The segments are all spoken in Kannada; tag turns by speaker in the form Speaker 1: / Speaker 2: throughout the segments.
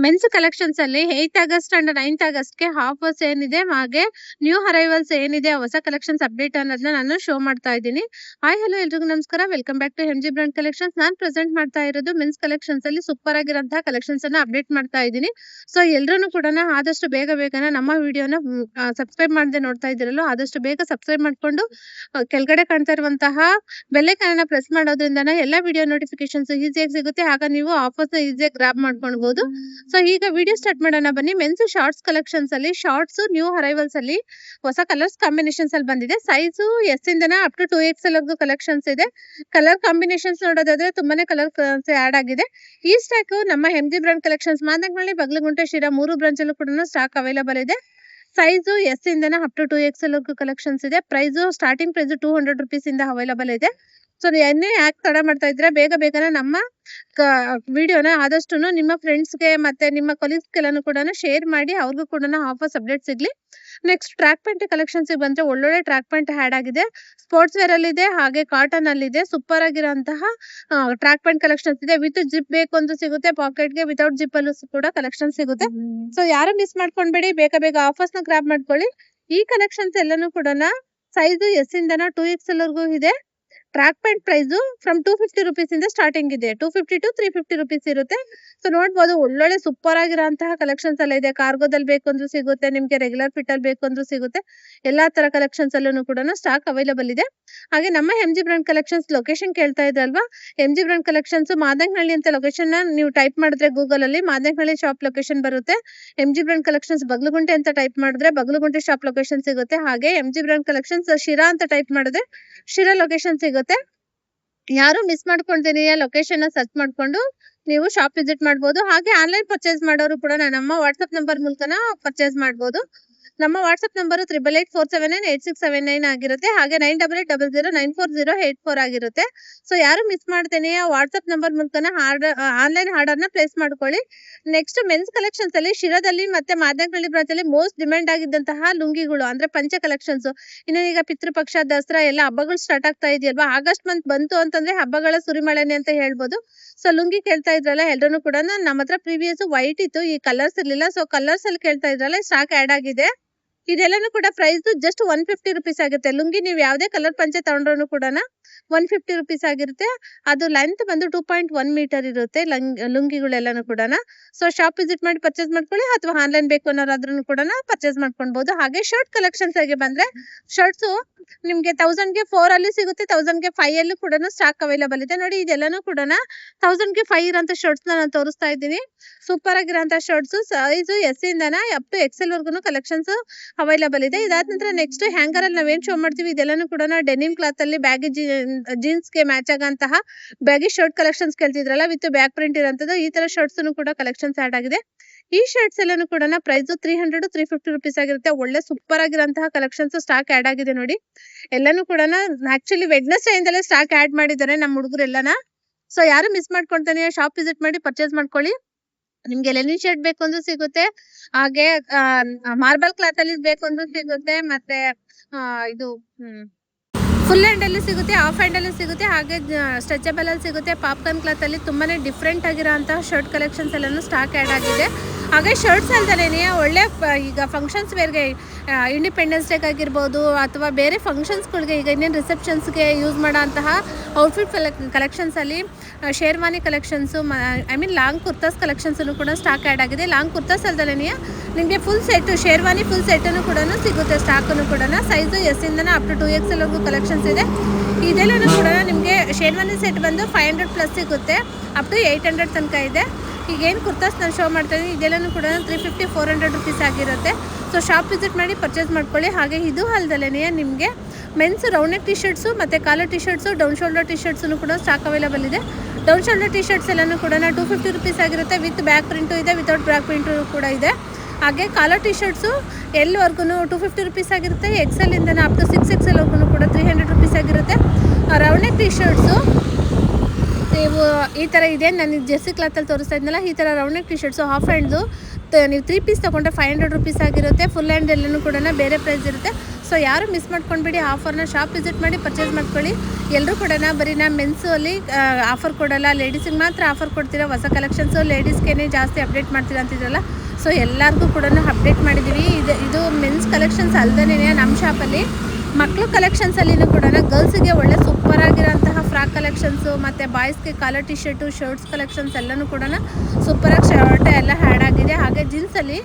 Speaker 1: ಮೆನ್ಸ್ ಕಲೆಕ್ಷನ್ಸ್ ಅಲ್ಲಿ 8 ಆಗಸ್ಟ್ ಅಂಡ್ 9 ಆಗಸ್ಟ್‌ಗೆ ಆಫರ್ಸ್ ಏನಿದೆ ಹಾಗೆ ನ್ಯೂ ಅರೈವಲ್ಸ್ ಏನಿದೆ ಹೊಸ ಕಲೆಕ್ಷನ್ಸ್ ಅಪ್ಡೇಟ್ ಅನ್ನೋದನ್ನ ನಾನು ಶೋ ಮಾಡ್ತಾ ಇದ್ದೀನಿ. ಹಾಯ್ ಹಲೋ ಎಲ್ರಿಗೂ ನಮಸ್ಕಾರ, welcome back to MG brand collections. ನಾನು ಪ್ರೆಸೆಂಟ್ ಮಾಡ್ತಾ ಇರೋದು ಮೆನ್ಸ್ ಕಲೆಕ್ಷನ್ಸ್ ಅಲ್ಲಿ ಸೂಪರ್ ಆಗಿರುವಂತಹ ಕಲೆಕ್ಷನ್ಸ್ ಅನ್ನ ಅಪ್ಡೇಟ್ ಮಾಡ್ತಾ ಇದ್ದೀನಿ. ಸೊ ಎಲ್ಲರೂ ಕೂಡ ಆದಷ್ಟು ಬೇಗನೆ ನಮ್ಮ ವಿಡಿಯೋನ ಸಬ್ಸ್ಕ್ರೈಬ್ ಮಾಡದೆ ನೋಡ್ತಾ ಇದ್ದೀರಲ್ಲ, ಆದಷ್ಟು ಬೇಗ ಸಬ್ಸ್ಕ್ರೈಬ್ ಮಾಡ್ಕೊಂಡು ಕೆಳಗಡೆ ಕಾಣ್ತಾ ಇರುವಂತಹ ಬೆಲ್ ಐಕಾನ್ ಅನ್ನ ಪ್ರೆಸ್ ಮಾಡೋದ್ರಿಂದ ಎಲ್ಲ ವಿಡಿಯೋ ನೋಟಿಫಿಕೇಶನ್ಸ್ ಈಸಿಯಾಗಿ ಸಿಗುತ್ತೆ. ಆಗ ನೀವು ಆಫರ್ಸ್ ನ ಈಸಿಯಾಗಿ ಗ್ರಾಬ್ ಮಾಡ್ಕೊಳ್ಬಹುದು. ಸೊ ಈಗ ವಿಡಿಯೋ ಸ್ಟಾರ್ಟ್ ಮಾಡೋಣ ಬನ್ನಿ. ಮೆನ್ಸ್ ಶಾರ್ಟ್ಸ್ ಕಲೆಕ್ಷನ್ಸ್ ಅಲ್ಲಿ ಶಾರ್ಟ್ಸ್ ನ್ಯೂ ಅರೈವಲ್ಸ್ ಅಲ್ಲಿ ಹೊಸ ಕಲರ್ಸ್ ಕಾಂಬಿನೇಷನ್ಸ್ ಅಲ್ಲಿ ಬಂದಿದೆ. ಸೈಜ್ ಎಸ್ ಇಂದನ ಅಪ್ ಟು 2XL ವರ್ಗು ಕಲೆಕ್ಷನ್ಸ್ ಇದೆ. ಕಲರ್ ಕಾಂಬಿನೇಷನ್ಸ್ ನೋಡೋದಾದ್ರೆ ತುಂಬಾನೇ ಕಲರ್ ಆಡ್ ಆಗಿದೆ. ಈ ಸ್ಟಾಕ್ ನಮ್ಮ MG brand collections Madanahalli, Bagalagunte, Sira 3 branch ಅಲ್ಲೂ ಕೂಡ ಸ್ಟಾಕ್ ಅವೈಲೇಬಲ್ ಇದೆ. ಸೈಜ್ ಎಸ್ ಇಂದನ ಅಪ್ ಟು 2XL ವರ್ಗು ಕಲೆಕ್ಷನ್ಸ್ ಇದೆ. ಪ್ರೈಸ್ ಸ್ಟಾರ್ಟಿಂಗ್ ಪ್ರೈಸ್ 200 rupees ಇಂದ ಅವೈಲೇಬಲ್ ಇದೆ. ಸೊ ಎನ್ನೇ ಯಾಕೆ ತಡ ಮಾಡ್ತಾ ಇದ್ರೆ ಬೇಗನೆ ನಮ್ಮ ವಿಡಿಯೋನ ಆದಷ್ಟು ನಿಮ್ಮ ಫ್ರೆಂಡ್ಸ್ಗೆ ಮತ್ತೆ ನಿಮ್ಮ ಕೊಲೀಗ್ಸ್ಗೆಲ್ಲಾನು ಕೂಡ ಶೇರ್ ಮಾಡಿ, ಅವ್ರಿಗೂ ಕೂಡ ಆಫರ್ಸ್ ಅಪ್ಡೇಟ್ ಸಿಗ್ಲಿ. ನೆಕ್ಸ್ಟ್ ಟ್ರ್ಯಾಕ್ ಪ್ಯಾಂಟ್ ಕಲೆಕ್ಷನ್ಸ್ ಬಂದ್ರೆ ಒಳ್ಳೊಳ್ಳೆ ಟ್ರ್ಯಾಕ್ ಪ್ಯಾಂಟ್ ಆಡ್ ಆಗಿದೆ. ಸ್ಪೋರ್ಟ್ಸ್ ವೇರ್ ಅಲ್ಲಿ ಇದೆ, ಹಾಗೆ ಕಾಟನ್ ಅಲ್ಲಿ ಇದೆ. ಸೂಪರ್ ಆಗಿರೋಂತಹ ಟ್ರ್ಯಾಕ್ ಪ್ಯಾಂಟ್ ಕಲೆಕ್ಷನ್ಸ್ ಇದೆ. ವಿತ್ ಜಿಪ್ ಬೇಕು ಅಂತ ಸಿಗುತ್ತೆ, ಪಾಕೆಟ್ ಗೆ ವಿತೌಟ್ ಜಿಪ್ ಅಲ್ಲೂ ಕೂಡ ಕಲೆಕ್ಷನ್ ಸಿಗುತ್ತೆ. ಸೊ ಯಾರು ಮಿಸ್ ಮಾಡ್ಕೊಂಡ್ಬೇಡಿ, ಬೇಗ ಆಫರ್ಸ್ ನ ಗ್ರಾಬ್ ಮಾಡ್ಕೊಳ್ಳಿ. ಈ ಕಲೆಕ್ಷನ್ಸ್ ಎಲ್ಲಾನು ಕೂಡ ಸೈಜ್ ಎಸ್ ಇಂದನ 2XL ವರ್ಗೂ ಇದೆ. Track pant price from 250 rupees ಇಂದ ಸ್ಟಾರ್ಟಿಂಗ್ ಇದೆ. 250 to 350 rupees ಇರುತ್ತೆ. ಸೊ ನೋಡ್ಬೋದು, ಒಳ್ಳೊಳ್ಳೆ ಸೂಪರ್ ಆಗಿರೋಂತಹ ಕಲೆಕ್ಷನ್ಸ್ ಎಲ್ಲ ಇದೆ. ಕಾರ್ಗೋದಲ್ಲಿ ಬೇಕು ಅಂದ್ರೂ ಸಿಗುತ್ತೆ, ನಿಮ್ಗೆ ರೆಗ್ಯುಲರ್ ಫಿಟ್ ಅಲ್ಲಿ ಬೇಕು ಅಂದ್ರೂ ಸಿಗುತ್ತೆ. ಎಲ್ಲಾ ತರ ಕಲೆಕ್ಷನ್ಸ್ ಅಲ್ಲೂ ಕೂಡ ಸ್ಟಾಕ್ ಅವೈಲೇಬಲ್ ಇದೆ. ಹಾಗೆ ನಮ್ಮ ಎಂಜಿ ಬ್ರಾಂಡ್ ಕಲೆಕ್ಷನ್ಸ್ ಲೊಕೇಶನ್ ಕೇಳ್ತಾ ಇದ್ರಲ್ವಾ, ಎಂಜಿ ಬ್ರಾಂಡ್ ಕಲೆಕ್ಷನ್ಸ್ ಮಾದನಹಳ್ಳಿ ಅಂತ ಲೊಕೇಶನ್ ನೀವು ಟೈಪ್ ಮಾಡಿದ್ರೆ ಗೂಗಲ್ ಅಲ್ಲಿ ಮಾದನಹಳ್ಳಿ ಶಾಪ್ ಲೊಕೇಶನ್ ಬರುತ್ತೆ. ಎಂಜಿ ಬ್ರಾಂಡ್ ಕಲೆಕ್ಷನ್ಸ್ ಬಗಲಗುಂಟೆ ಅಂತ ಟೈಪ್ ಮಾಡಿದ್ರೆ ಬಗಲಗುಂಟೆ ಶಾಪ್ ಲೊಕೇಶನ್ ಸಿಗುತ್ತೆ. ಹಾಗೆ ಎಂಜಿ ಬ್ರಾಂಡ್ ಕಲೆಕ್ಷನ್ಸ್ ಶಿರಾ ಅಂತ ಟೈಪ್ ಮಾಡಿದ್ರೆ ಶಿರಾ ಲೊಕೇಶನ್ ಸಿಗುತ್ತೆ. ಯಾರು ಮಿಸ್ ಮಾಡ್ಕೊಳ್ತೀನಿ ಲೊಕೇಶನ್ ಸರ್ಚ್ ಮಾಡ್ಕೊಂಡು ನೀವು ಶಾಪ್ ವಿಸಿಟ್ ಮಾಡಬಹುದು. ಹಾಗೆ ಆನ್ಲೈನ್ ಪರ್ಚೇಸ್ ಮಾಡೋರು ಕೂಡ ನಮ್ಮ ವಾಟ್ಸ್ಆಪ್ ನಂಬರ್ ಮೂಲಕ ಪರ್ಚೇಸ್ ಮಾಡಬಹುದು. ನಮ್ಮ ವಾಟ್ಸ್ಆಪ್ ನಂಬರ್ 8847988679 ಆಗಿರುತ್ತೆ. ಹಾಗೆ 9800940840 ಆಗಿರುತ್ತೆ. ಸೊ ಯಾರು ಮಿಸ್ ಮಾಡ್ತೇನೆ ವಾಟ್ಸ್ಆಪ್ ನಂಬರ್ ಮೂಲಕ ಆನ್ಲೈನ್ ಆರ್ಡರ್ ನ ಪ್ಲೇಸ್ ಮಾಡ್ಕೊಳ್ಳಿ. ನೆಕ್ಸ್ಟ್ ಮೆನ್ಸ್ ಕಲೆಕ್ಷನ್ಸ್ ಅಲ್ಲಿ ಶಿರಾದಲ್ಲಿ ಮತ್ತೆ ಮಾದನಹಳ್ಳಿ ಬ್ರಾಂಚ್ ಅಲ್ಲಿ ಮೋಸ್ಟ್ ಡಿಮ್ಯಾಂಡ್ ಆಗಿದ್ದಂತಹ ಲುಂಗಿಗಳು ಅಂದ್ರೆ ಪಂಚ ಕಲೆಕ್ಷನ್ಸ್. ಇನ್ನು ಈಗ ಪಿತೃಪಕ್ಷ, ದಸರಾ ಎಲ್ಲ ಹಬ್ಬಗಳು ಸ್ಟಾರ್ಟ್ ಆಗ್ತಾ ಇದೆಯಲ್ವಾ, ಆಗಸ್ಟ್ ಮಂತ್ ಬಂತು ಅಂತಂದ್ರೆ ಹಬ್ಬಗಳ ಸುರಿಮಳೆನೆ ಅಂತ ಹೇಳ್ಬೋದು. ಸೊ ಲುಂಗಿ ಕೇಳ್ತಾ ಇದ್ರಲ್ಲ ಎಲ್ಲರೂ ಕೂಡ, ನಮ್ಮ ಹತ್ರ ಪ್ರೀವಿಯಸ್ ವೈಟ್ ಇತ್ತು, ಈ ಕಲರ್ಸ್ ಇರ್ಲಿಲ್ಲ. ಸೊ ಕಲರ್ಸ್ ಅಲ್ಲಿ ಕೇಳ್ತಾ ಇದ್ರಲ್ಲ, ಸ್ಟಾಕ್ ಆಡ್ ಆಗಿದೆ. ಇದೆಲ್ಲಾನು ಕೂಡ ಪ್ರೈಸ್ ಜಸ್ಟ್ 150 rupees ಆಗುತ್ತೆ. ಲುಂಗಿ ನೀವು ಯಾವ್ದೇ ಕಲರ್ ಪಂಚೆ ತಗೊಂಡ್ರು ಕೂಡ 150 rupees ಆಗಿರುತ್ತೆ. ಅದು ಲೆಂತ್ ಬಂದು 2.1 ಮೀಟರ್ ಇರುತ್ತೆ ಲುಂಗಿಗಳೆಲ್ಲಾನು ಕೂಡ. ಸೊ ಶಾಪ್ ವಿಸಿಟ್ ಮಾಡಿ ಪರ್ಚೇಸ್ ಮಾಡ್ಕೊಳ್ಳಿ, ಅಥವಾ ಆನ್ಲೈನ್ ಬೇಕು ಅನ್ನೋರಾದ್ರೂ ಕೂಡ ಪರ್ಚೇಸ್ ಮಾಡ್ಕೊಳ್ಬಹುದು. ಹಾಗೆ ಶರ್ಟ್ ಕಲೆಕ್ಷನ್ಸ್ ಆಗಿ ಬಂದ್ರೆ ಶರ್ಟ್ಸ್ ನಿಮ್ಗೆ 1000 ಗೆ 4 ಅಲ್ಲಿ ಸಿಗುತ್ತೆ, 1000 ಗೆ 5 ಅಲ್ಲೂ ಕೂಡ ಸ್ಟಾಕ್ ಅವೈಲೇಬಲ್ ಇದೆ. ನೋಡಿ ಇದೆಲ್ಲಾನು ಕೂಡ 1000 ಗೆ 5 ಇರೋಂಥ ಶರ್ಟ್ಸ್ ನಾನು ತೋರಿಸ್ತಾ ಇದ್ದೀನಿ. ಸೂಪರ್ ಆಗಿರೋಂಥ ಶರ್ಟ್ಸ್ ಸೈಜ್ ಎಸ್ ಇಂದನ ಅಪ್ ಟು XL ವರ್ಗು ಕಲೆಕ್ಷನ್ಸ್ ಅವೈಲೇಬಲ್ ಇದೆ. ಇದಾದ ನಂತರ ನೆಕ್ಸ್ಟ್ ಹ್ಯಾಂಗರ್ ಅಲ್ಲಿ ನಾವೇನ್ ಶೋ ಮಾಡ್ತೀವಿ ಇದೆಲ್ಲಾನು ಕೂಡ ಡೆನಿಮ್ ಕ್ಲಾತ್ ಅಲ್ಲಿ ಬ್ಯಾಗಿ ಜೀನ್ಸ್ ಗೆ ಮ್ಯಾಚ್ ಆಗಂತಹ ಬ್ಯಾಗಿ ಶರ್ಟ್ ಕಲೆಕ್ಷನ್ಸ್ ಕೇಳ್ತಿದ್ರಲ್ಲ, ವಿತ್ ಬ್ಯಾಕ್ ಪ್ರಿಂಟ್ ಇರೋಂಥದ್ದು ಈ ತರ ಶರ್ಟ್ಸ್ ಕೂಡ ಕಲೆಕ್ಷನ್ಸ್ ಆಡ್ ಆಗಿದೆ. ಈ ಶರ್ಟ್ಸ್ ಎಲ್ಲಾನು ಕೂಡ ಪ್ರೈಸ್ 300 to 350 rupees ಆಗಿರುತ್ತೆ. ಒಳ್ಳೆ ಸೂಪರ್ ಆಗಿರೋಂತಹ ಕಲೆಕ್ಷನ್ಸ್ ಸ್ಟಾಕ್ ಆಡ್ ಆಗಿದೆ. ನೋಡಿ ಎಲ್ಲಾನು ಕೂಡ ಆಕ್ಚುಲಿ ವೆಡ್ನೆಸ್ಡೇ ಇಂದಲೇ ಸ್ಟಾಕ್ ಆಡ್ ಮಾಡಿದ್ದಾರೆ ನಮ್ಮ ಹುಡುಗರೆಲ್ಲನ. ಸೊ ಯಾರು ಮಿಸ್ ಮಾಡ್ಕೊಳ್ತಾನೆ ಶಾಪ್ ವಿಸಿಟ್ ಮಾಡಿ ಪರ್ಚೇಸ್ ಮಾಡ್ಕೊಳ್ಳಿ. ನಿಮ್ಗೆ ಲೆನಿನ್ ಶರ್ಟ್ ಬೇಕು ಅಂದ್ರೂ ಸಿಗುತ್ತೆ, ಹಾಗೆ ಮಾರ್ಬಲ್ ಕ್ಲಾತ್ ಅಲ್ಲಿ ಬೇಕು ಅಂದ್ರೂ ಸಿಗುತ್ತೆ, ಮತ್ತೆ ಇದು ಫುಲ್ ಹ್ಯಾಂಡ್ ಅಲ್ಲಿ ಸಿಗುತ್ತೆ, ಹಾಫ್ ಹ್ಯಾಂಡ್ ಅಲ್ಲಿ ಸಿಗುತ್ತೆ, ಹಾಗೆ ಸ್ಟ್ರೆಚಬಲ್ ಅಲ್ಲಿ ಸಿಗುತ್ತೆ. ಪಾಪ್ಕಾರ್ನ್ ಕ್ಲಾತ್ ಅಲ್ಲಿ ತುಂಬಾನೇ ಡಿಫ್ರೆಂಟ್ ಆಗಿರೋಂತಹ ಶರ್ಟ್ ಕಲೆಕ್ಷನ್ಸ್ ಎಲ್ಲಾನು ಸ್ಟಾಕ್ ಆಡ್ ಆಗಿದೆ. ಹಾಗೆ ಶರ್ಟ್ಸ್ ಅಲ್ದೇನೆ ಒಳ್ಳೆ ಈಗ ಫಂಕ್ಷನ್ಸ್ ವೇರ್ಗೆ ಇಂಡಿಪೆಂಡೆನ್ಸ್ ಡೇ ಆಗಿರ್ಬೋದು, ಅಥವಾ ಬೇರೆ ಫಂಕ್ಷನ್ಸ್ಗಳಿಗೆ ಈಗ ಇನ್ನೇನು ರಿಸೆಪ್ಷನ್ಸ್ಗೆ ಯೂಸ್ ಮಾಡೋ ಅಂತಹ ಔಟ್ಫಿಟ್ ಕಲೆಕ್ಷನ್ಸ್ ಅಲ್ಲಿ sherwani collections, I mean long kurtas collections ಕೂಡ ಸ್ಟಾಕ್ ಆಡ್ ಆಗಿದೆ. ಲಾಂಗ್ ಕುರ್ತಾಸ್ ಅಲ್ದೇನೆ ನಿಮಗೆ ಫುಲ್ ಸೆಟ್ ಶೇರ್ವಾನಿ ಫುಲ್ ಸೆಟ್ಟನ್ನು ಕೂಡ ಸಿಗುತ್ತೆ. ಸ್ಟಾಕನ್ನು ಕೂಡ ಸೈಜ್ ಎಸ್ ಇಂದನ ಅಪ್ ಟು 2XL ವರ್ಗು ಕಲೆಕ್ಷನ್ಸ್ ಇದೆ. ಇದೆಲ್ಲನೂ ಕೂಡ ನಿಮಗೆ ಶೇರ್ವಾನಿ ಸೆಟ್ ಬಂದು 500 ಪ್ಲಸ್ ಸಿಗುತ್ತೆ, ಅಪ್ ಟು 800 ತನಕ ಇದೆ. ಈಗೇನು ಕುರ್ತಾಸ್ ನಾನು ಶೋ ಮಾಡ್ತಾ ಇದ್ದೀನಿ ಇದೆಲ್ಲನೂ ಕೂಡ 350-400 rupees ಆಗಿರುತ್ತೆ. ಸೊ ಶಾಪ್ ವಿಸಿಟ್ ಮಾಡಿ ಪರ್ಚೇಸ್ ಮಾಡ್ಕೊಳ್ಳಿ. ಹಾಗೆ ಇದು ಅಲ್ದಲ್ಲೇ ನಿಮಗೆ men's round neck T shirts ಮತ್ತು collar T shirts, down shoulder T shirts ಕೂಡ ಸ್ಟಾಕ್ ಅವೈಲೇಬಲ್ ಇದೆ. ಡೌನ್ ಶೋಲ್ಡರ್ ಟಿ ಶರ್ಟ್ಸ್ ಎಲ್ಲನೂ ಕೂಡ 250 rupees ಆಗಿರುತ್ತೆ. ವಿತ್ ಬ್ಯಾಕ್ ಪ್ರಿಂಟು ಇದೆ, ವಿತೌಟ್ ಬ್ಯಾಕ್ ಪ್ರಿಂಟು ಕೂಡ ಇದೆ. ಹಾಗೆ ಕಾಲರ್ ಟಿ ಶರ್ಟ್ಸು ಎಲ್ಲವರೆಗೂ 250 rupees ಆಗಿರುತ್ತೆ. XL ಇಂದನ ಅಪ್ ಟು 6XL ವರ್ಗೂ ಕೂಡ 300 rupees ಆಗಿರುತ್ತೆ. ರೌಂಡ್ ನೆಕ್ ಟಿ ಶರ್ಟ್ಸು ನೀವು ಈ ಥರ ಇದೆ, ನಾನು ಜೆರ್ಸಿ ಕ್ಲಾತಲ್ಲಿ ತೋರಿಸ್ತಾ ಇದ್ನಲ್ಲ, ಈ ಥರ round neck T shirts half ಹ್ಯಾಂಡ್ದು ನೀವು 3 ಪೀಸ್ ತೊಗೊಂಡ್ರೆ 500 rupees ಆಗಿರುತ್ತೆ. ಫುಲ್ ಹ್ಯಾಂಡ್ ಎಲ್ಲನೂ ಕೂಡ ಬೇರೆ ಪ್ರೈಸ್ ಇರುತ್ತೆ. ಸೊ ಯಾರು ಮಿಸ್ ಮಾಡ್ಕೊಂಡ್ಬಿಡಿ ಆಫರ್ನ. ಶಾಪ್ ವಿಸಿಟ್ ಮಾಡಿ ಪರ್ಚೇಸ್ ಮಾಡ್ಕೊಳ್ಳಿ. ಎಲ್ಲರೂ ಕೂಡ ಬರೀ ನಾ ಮೆನ್ಸು ಅಲ್ಲಿ ಆಫರ್ ಕೊಡಲ್ಲ, ಲೇಡೀಸಿಗೆ ಮಾತ್ರ ಆಫರ್ ಕೊಡ್ತೀರಾ, ಹೊಸ ಕಲೆಕ್ಷನ್ಸು ಲೇಡೀಸ್ಗೆ ಜಾಸ್ತಿ ಅಪ್ಡೇಟ್ ಮಾಡ್ತೀರಾ ಅಂತಿದ್ರಲ್ಲ. ಸೊ ಎಲ್ಲರಿಗೂ ಕೂಡ ಅಪ್ಡೇಟ್ ಮಾಡಿದ್ದೀವಿ. ಇದು ಮೆನ್ಸ್ ಕಲೆಕ್ಷನ್ಸ್ ಅಲ್ಲದೇ ನಮ್ಮ ಶಾಪಲ್ಲಿ ಮಕ್ಕಳು ಕಲೆಕ್ಷನ್ಸಲ್ಲಿನೂ ಕೂಡ ಗರ್ಲ್ಸಿಗೆ ಒಳ್ಳೆ ಸೂಪರ್ ಆಗಿರೋಂತಹ ಫ್ರಾಕ್ ಕಲೆಕ್ಷನ್ಸು ಮತ್ತು ಬಾಯ್ಸ್ಗೆ collar T shirt, shirts collections ಎಲ್ಲನೂ ಕೂಡ ಸೂಪರಾಗಿ ಶರ್ಟ್ ಎಲ್ಲ ಆ್ಯಡ್ ಆಗಿದೆ. ಹಾಗೆ ಜೀನ್ಸಲ್ಲಿ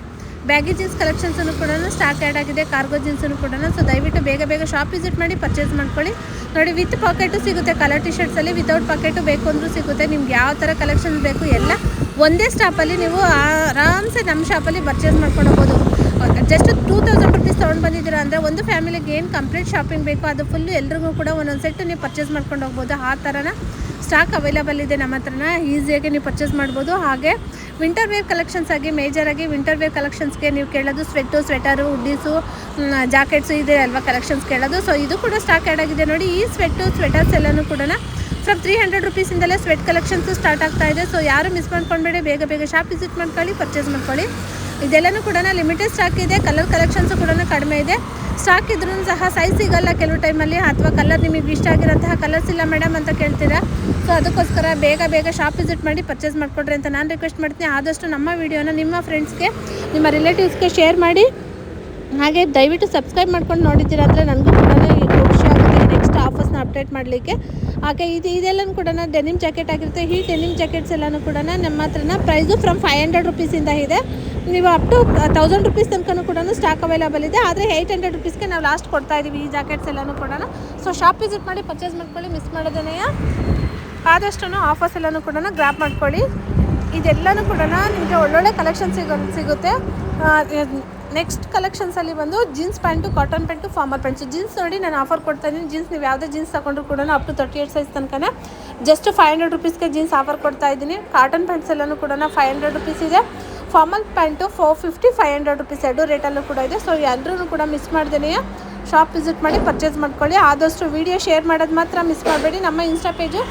Speaker 1: ಬ್ಯಾಗಿ ಜೀನ್ಸ್ ಕಲೆಕ್ಷನ್ಸನ್ನು ಕೂಡ ಸ್ಟಾಕ್ ಆ್ಯಡ್ ಆಗಿದೆ, ಕಾರ್ಗೋ ಜೀನ್ಸನ್ನು ಕೂಡ. ಸೊ ದಯವಿಟ್ಟು ಬೇಗ ಶಾಪ್ ವಿಸಿಟ್ ಮಾಡಿ ಪರ್ಚೇಸ್ ಮಾಡ್ಕೊಳ್ಳಿ. ನೋಡಿ, ವಿತ್ ಪಾಕೆಟು ಸಿಗುತ್ತೆ ಕಲರ್ ಟಿ ಶರ್ಟ್ಸಲ್ಲಿ, ವಿತೌಟ್ ಪಾಕೆಟು ಬೇಕು ಅಂದರೂ ಸಿಗುತ್ತೆ. ನಿಮ್ಗೆ ಯಾವ ಥರ ಕಲೆಕ್ಷನ್ಸ್ ಬೇಕು ಎಲ್ಲ ಒಂದೇ ಸ್ಟಾಪಲ್ಲಿ ನೀವು ಆರಾಮ್ಸೆ ನಮ್ಮ ಶಾಪಲ್ಲಿ ಪರ್ಚೇಸ್ ಮಾಡ್ಕೊಂಡು ಹೋಗ್ಬೋದು. ಜಸ್ಟ್ 2000 ರುಪೀಸ್ ತೊಗೊಂಡು ಬಂದಿದ್ದೀರಾ ಅಂದರೆ ಒಂದು ಫ್ಯಾಮಿಲಿಗೆ ಏನು ಕಂಪ್ಲೀಟ್ ಶಾಪಿಂಗ್ ಬೇಕು ಅದು ಫುಲ್ಲು ಎಲ್ರಿಗೂ ಕೂಡ ಒಂದೊಂದು ಸೆಟ್ಟು ನೀವು ಪರ್ಚೇಸ್ ಮಾಡ್ಕೊಂಡು ಹೋಗ್ಬೋದು. ಆ ಥರನ ಸ್ಟಾಕ್ ಅವೈಲೇಬಲ್ ಇದೆ ನಮ್ಮ ಹತ್ರನ, ಈಸಿಯಾಗಿ ನೀವು ಪರ್ಚೇಸ್ ಮಾಡ್ಬೋದು. ಹಾಗೆ ವಿಂಟರ್ ವೇರ್ ಕಲೆಕ್ಷನ್ಸ್ ಆಗಿ ಮೇಜರಾಗಿ ವಿಂಟರ್ ವೇರ್ ಕಲೆಕ್ಷನ್ಸ್ಗೆ ನೀವು ಕೇಳೋದು ಸ್ವೆಟರು, ಹುಡ್ಡೀಸು, ಜಾಕೆಟ್ಸು ಇದೆ ಅಲ್ವಾ ಕಲೆಕ್ಷನ್ಸ್ ಕೇಳೋದು. ಸೊ ಇದು ಕೂಡ ಸ್ಟಾಕ್ ಆ್ಯಡ್ ಆಗಿದೆ. ನೋಡಿ, ಈ ಸ್ವೆಟರ್ಸ್ ಎಲ್ಲನೂ ಕೂಡ ಫ್ರಮ್ 300 ರುಪೀಸಿಂದಲೇ ಸ್ವೆಟ್ ಕಲೆಕ್ಷನ್ಸು ಸ್ಟಾರ್ಟ್ ಆಗ್ತಾ ಇದೆ. ಸೊ ಯಾರು ಮಿಸ್ ಮಾಡ್ಕೊಂಡ್ಬೇಡಿ, ಬೇಗ ಶಾಪ್ ವಿಸಿಟ್ ಮಾಡ್ಕೊಳ್ಳಿ, ಪರ್ಚೇಸ್ ಮಾಡ್ಕೊಳ್ಳಿ. ಇದೆಲ್ಲನೂ ಕೂಡ ಲಿಮಿಟೆಡ್ ಸ್ಟಾಕ್ ಇದೆ. ಕಲರ್ ಕಲೆಕ್ಷನ್ಸು ಕೂಡ ಕಡಿಮೆ ಇದೆ. ಸ್ಟಾಕ್ ಇದ್ರೂ ಸಹ ಸೈಜ್ ಸಿಗಲ್ಲ ಕೆಲವು ಟೈಮಲ್ಲಿ, ಅಥವಾ ಕಲರ್ ನಿಮಗೆ ಇಷ್ಟ ಆಗಿರೋಂತಹ ಕಲರ್ಸ್ ಇಲ್ಲ ಮೇಡಮ್ ಅಂತ ಕೇಳ್ತೀರಾ. ಸೊ ಅದಕ್ಕೋಸ್ಕರ ಬೇಗ ಶಾಪ್ ವಿಸಿಟ್ ಮಾಡಿ ಪರ್ಚೇಸ್ ಮಾಡಿಕೊಡ್ರಿ ಅಂತ ನಾನು ರಿಕ್ವೆಸ್ಟ್ ಮಾಡ್ತೀನಿ. ಆದಷ್ಟು ನಮ್ಮ ವಿಡಿಯೋನ ನಿಮ್ಮ ಫ್ರೆಂಡ್ಸ್ಗೆ, ನಿಮ್ಮ ರಿಲೇಟಿವ್ಸ್ಗೆ ಶೇರ್ ಮಾಡಿ. ಹಾಗೆ ದಯವಿಟ್ಟು ಸಬ್ಸ್ಕ್ರೈಬ್ ಮಾಡ್ಕೊಂಡು ನೋಡಿದ್ದೀರಾ ಅಂದರೆ ನನಗೂ ಕೂಡ ಖುಷಿ ಆಗುತ್ತೆ ನೆಕ್ಸ್ಟ್ ಆಫರ್ಸ್ನ ಅಪ್ಡೇಟ್ ಮಾಡಲಿಕ್ಕೆ. ಹಾಗೆ ಇದೆಲ್ಲನೂ ಕೂಡ ಡೆನಿಮ್ ಜಾಕೆಟ್ ಆಗಿರುತ್ತೆ. ಈ ಡೆನಿಮ್ ಜಾಕೆಟ್ಸ್ ಎಲ್ಲನೂ ಕೂಡ ನಮ್ಮ ಹತ್ರನ ಪ್ರೈಸು ಫ್ರಮ್ 500 ರುಪೀಸಿಂದ ಇದೆ. ನೀವು ಅಪ್ ಟು 1000 ರುಪೀಸ್ ತನಕ ಕೂಡ ಸ್ಟಾಕ್ ಅವೈಲೇಬಲ್ ಇದೆ. ಆದರೆ 800 ರುಪೀಸ್ಗೆ ನಾವು ಲಾಸ್ಟ್ ಕೊಡ್ತಾ ಇದ್ದೀವಿ ಈ ಜಾಕೆಟ್ಸ್ ಎಲ್ಲನೂ ಕೂಡ. ಸೊ ಶಾಪ್ ವಿಸಿಟ್ ಮಾಡಿ ಪರ್ಚೇಸ್ ಮಾಡ್ಕೊಳ್ಳಿ, ಮಿಸ್ ಮಾಡೋದನ್ನೇ ಆದಷ್ಟು ಆಫರ್ಸ್ ಎಲ್ಲನೂ ಕೂಡ ಗ್ರ್ಯಾಬ್ ಮಾಡ್ಕೊಳ್ಳಿ. ಇದೆಲ್ಲನೂ ಕೂಡ ನಿಮಗೆ ಒಳ್ಳೊಳ್ಳೆ ಕಲೆಕ್ಷನ್ ಸಿಗುತ್ತೆ. ನೆಕ್ಸ್ಟ್ ಕಲೆಕ್ಷನ್ಸಲ್ಲಿ ಬಂದು jeans pant, cotton pant, formal pants. Jeans ನೋಡಿ ನಾನು ಆಫರ್ ಕೊಡ್ತಾ ಇದ್ದೀನಿ. ಜೀನ್ಸ್ ನೀವು ಯಾವುದೇ ಜೀನ್ಸ್ ತಗೊಂಡ್ರು ಕೂಡ ಅಪ್ ಟು 38 ಸೈಜ್ ತನಕ ಜಸ್ಟ್ 500 ರುಪೀಸ್ಗೆ ಜೀನ್ಸ್ ಆಫರ್ ಕೊಡ್ತಾ ಇದ್ದೀನಿ. ಕಾಟನ್ ಪ್ಯಾಂಟ್ಸ್ ಎಲ್ಲನೂ ಕೂಡ 500 ರುಪೀಸ್ ಇದೆ. ಫಾರ್ಮಲ್ ಪ್ಯಾಂಟು 450, 500 ರುಪೀಸ್ ಎರಡು ರೇಟಲ್ಲೂ ಕೂಡ ಇದೆ. ಸೊ ಎಲ್ಲರೂ ಕೂಡ ಮಿಸ್ ಮಾಡ್ದೇನೆ ಶಾಪ್ ವಿಸಿಟ್ ಮಾಡಿ ಪರ್ಚೇಸ್ ಮಾಡ್ಕೊಳ್ಳಿ. ಆದಷ್ಟು ವೀಡಿಯೋ ಶೇರ್ ಮಾಡೋದು ಮಾತ್ರ ಮಿಸ್ ಮಾಡಬೇಡಿ. ನಮ್ಮ insta page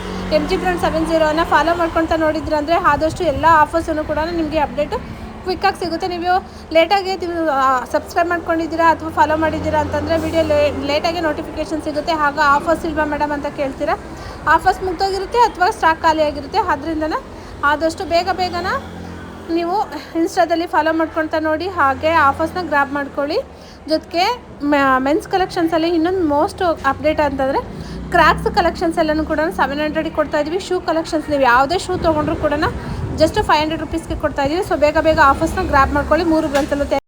Speaker 1: MG Brand 70 follow ಮಾಡ್ಕೊಳ್ತಾ ನೋಡಿದ್ರೆ ಅಂದರೆ ಆದಷ್ಟು ಎಲ್ಲ ಆಫರ್ಸನ್ನು ಕೂಡ ನಿಮಗೆ ಅಪ್ಡೇಟು ಕ್ವಿಕ್ಕಾಗಿ ಸಿಗುತ್ತೆ. ನೀವು ಲೇಟಾಗಿ ಸಬ್ಸ್ಕ್ರೈಬ್ ಮಾಡ್ಕೊಂಡಿದ್ದೀರಾ ಅಥವಾ ಫಾಲೋ ಮಾಡಿದ್ದೀರಾ ಅಂತಂದರೆ ವೀಡಿಯೋ ಲೇಟಾಗಿ ನೋಟಿಫಿಕೇಷನ್ ಸಿಗುತ್ತೆ. ಆಗ ಆಫರ್ಸ್ ಇಲ್ವಾ ಮೇಡಮ್ ಅಂತ ಕೇಳ್ತೀರಾ. ಆಫರ್ಸ್ ಮುಗ್ದೋಗಿರುತ್ತೆ ಅಥವಾ ಸ್ಟಾಕ್ ಖಾಲಿಯಾಗಿರುತ್ತೆ. ಅದರಿಂದನೇ ಆದಷ್ಟು ಬೇಗನ ನೀವು ಇನ್ಸ್ಟಾದಲ್ಲಿ ಫಾಲೋ ಮಾಡ್ಕೊಳ್ತಾ ನೋಡಿ. ಹಾಗೆ ಆಫರ್ಸ್ನ ಗ್ರ್ಯಾಬ್ ಮಾಡ್ಕೊಳ್ಳಿ. ಜೊತೆಗೆ ಮೆನ್ಸ್ ಕಲೆಕ್ಷನ್ಸಲ್ಲಿ ಇನ್ನೊಂದು ಮೋಸ್ಟ್ ಅಪ್ಡೇಟ್ ಅಂತಂದರೆ ಕ್ರಾಕ್ಸ್ ಕಲೆಕ್ಷನ್ಸ್ ಎಲ್ಲನೂ ಕೂಡ 700ಗೆ ಕೊಡ್ತಾ ಇದ್ದೀವಿ. ಶೂ ಕಲೆಕ್ಷನ್ಸ್ ನೀವು ಯಾವುದೇ ಶೂ ತೊಗೊಂಡ್ರು ಕೂಡ ಜಸ್ಟ್ 500 ರುಪೀಸ್ಗೆ ಕೊಡ್ತಾ ಇದ್ದೀವಿ. ಸೊ ಬೇಗ ಆಫರ್ಸ್ನ ಗ್ರ್ಯಾಬ್ ಮಾಡ್ಕೊಳ್ಳಿ. 3 ಬ್ರಾಂಚಲ್ಲೂ